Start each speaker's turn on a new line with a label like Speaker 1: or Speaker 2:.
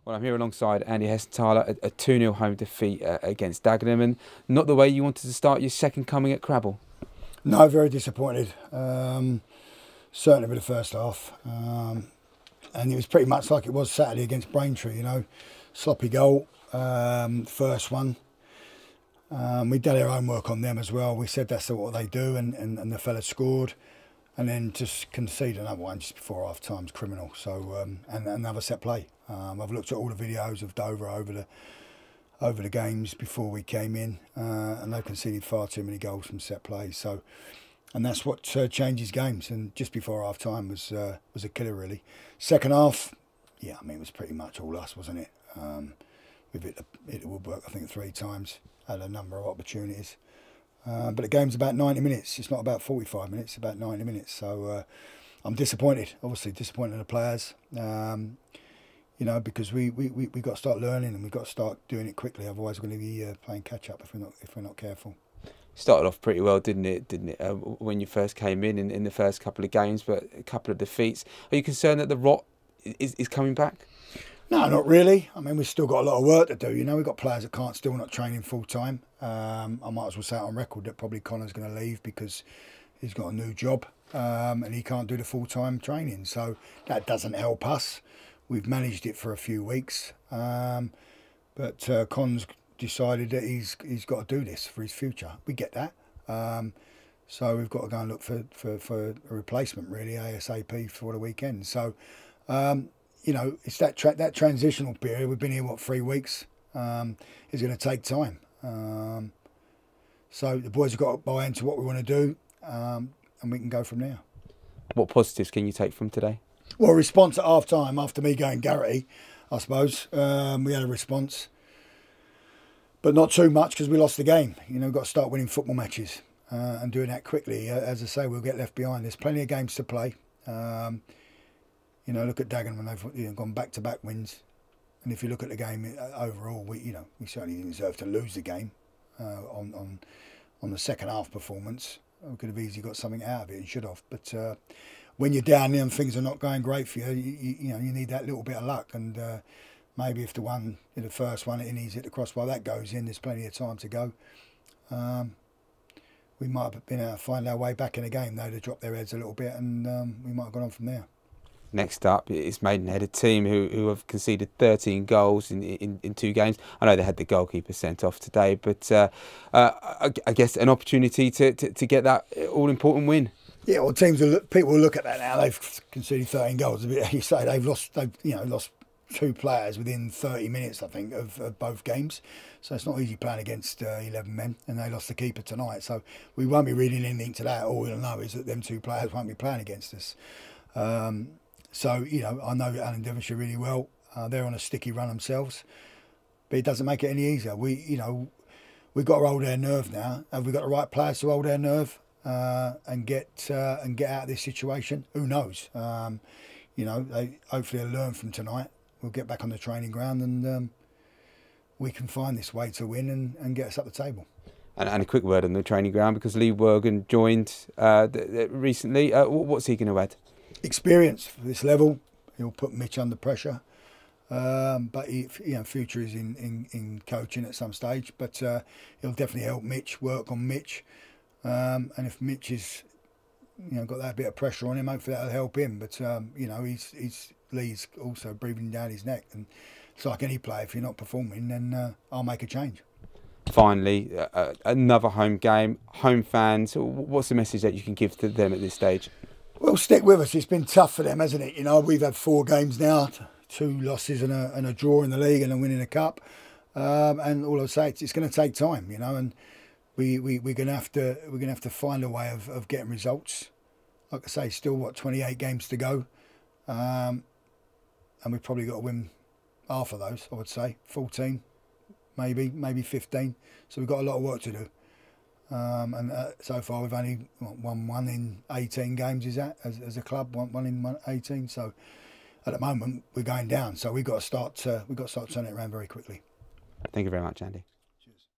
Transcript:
Speaker 1: Well, I'm here alongside Andy Hessenthaler, a 2-0 home defeat against Dagenham, and not the way you wanted to start your second coming at Crabble.
Speaker 2: No, very disappointed. Certainly with the first half. And it was pretty much like it was Saturday against Braintree, you know. Sloppy goal, first one. We did our own work on them as well. We said that's what they do, and the fella scored. And then just concede another one just before half time's criminal. So and another set play. I've looked at all the videos of Dover over the games before we came in, and they've conceded far too many goals from set play. So, and that's what changes games. And just before half time was a killer really. Second half, yeah, I mean it was pretty much all us, wasn't it? We've hit the woodwork I think 3 times, had a number of opportunities. But the game's about 90 minutes. It's not about 45 minutes, it's about 90 minutes. So I'm disappointed, obviously disappointed in the players. You know, because we got to start learning and we've got to start doing it quickly. Otherwise, we're going to be playing catch up if we're not careful.
Speaker 1: Started off pretty well, didn't it? When you first came in the first couple of games, but a couple of defeats. Are you concerned that the rot is coming back?
Speaker 2: No, not really. I mean, we've still got a lot of work to do. You know, we've got players that can't still not training full time. I might as well say it on record that probably Connor's going to leave because he's got a new job and he can't do the full time training. So that doesn't help us. We've managed it for a few weeks, but Con's decided that he's got to do this for his future. We get that. So we've got to go and look for a replacement really ASAP for the weekend. So. You know, it's that transitional period. We've been here, what, 3 weeks? It's going to take time. So the boys have got to buy into what we want to do, and we can go from there.
Speaker 1: What positives can you take from today?
Speaker 2: Well, response at half time after me going Garrity, I suppose. We had a response, but not too much because we lost the game. You know, we've got to start winning football matches and doing that quickly. As I say, we'll get left behind. There's plenty of games to play. You know, look at Dagenham when they've gone back-to-back wins, and if you look at the game overall, we certainly didn't deserve to lose the game on the second half performance. We could have easily got something out of it and should have. But when you're down there and things are not going great for you, you know you need that little bit of luck. And maybe if the first one it needs hit the crossbar, that goes in. There's plenty of time to go. We might have been able to find our way back in the game. They'd have dropped their heads a little bit, and we might have gone on from there.
Speaker 1: Next up is Maidenhead, a team who have conceded 13 goals in 2 games. I know they had the goalkeeper sent off today, but I guess an opportunity to get that all-important win.
Speaker 2: Yeah, well, people will look at that now. They've conceded 13 goals. You say they've lost 2 players within 30 minutes, I think, of both games. So it's not easy playing against 11 men, and they lost the keeper tonight. So we won't be reading anything to that. All we'll know is that them 2 players won't be playing against us. So, you know, I know Alan Devonshire really well. They're on a sticky run themselves, but it doesn't make it any easier. We've got to hold their nerve now. Have we got the right players to hold their nerve and get out of this situation? Who knows? You know, hopefully they'll learn from tonight. We'll get back on the training ground and we can find this way to win and get us up the table.
Speaker 1: And a quick word on the training ground, because Lee Worgan joined recently. What's he going to add? Experience
Speaker 2: for this level. He'll put Mitch under pressure, but future is in coaching at some stage. But he'll definitely help Mitch, work on Mitch, and if Mitch is got that bit of pressure on him, hopefully that'll help him. But Lee's also breathing down his neck, and it's like any player. If you're not performing, then I'll make a change.
Speaker 1: Finally, another home game, home fans. What's the message that you can give to them at this stage?
Speaker 2: Well, stick with us. It's been tough for them, hasn't it? You know, we've had 4 games now, 2 losses and a draw in the league and a win in the cup. And all I'll say, it's going to take time, you know, and we're going to have to find a way of getting results. Like I say, still 28 games to go, and we've probably got to win half of those. I would say 14, maybe 15. So we've got a lot of work to do. And so far we've only won 1 in 18 games. Is that as a club, one in 18? So at the moment we're going down. So we've got to start turning it around very quickly.
Speaker 1: Thank you very much, Andy.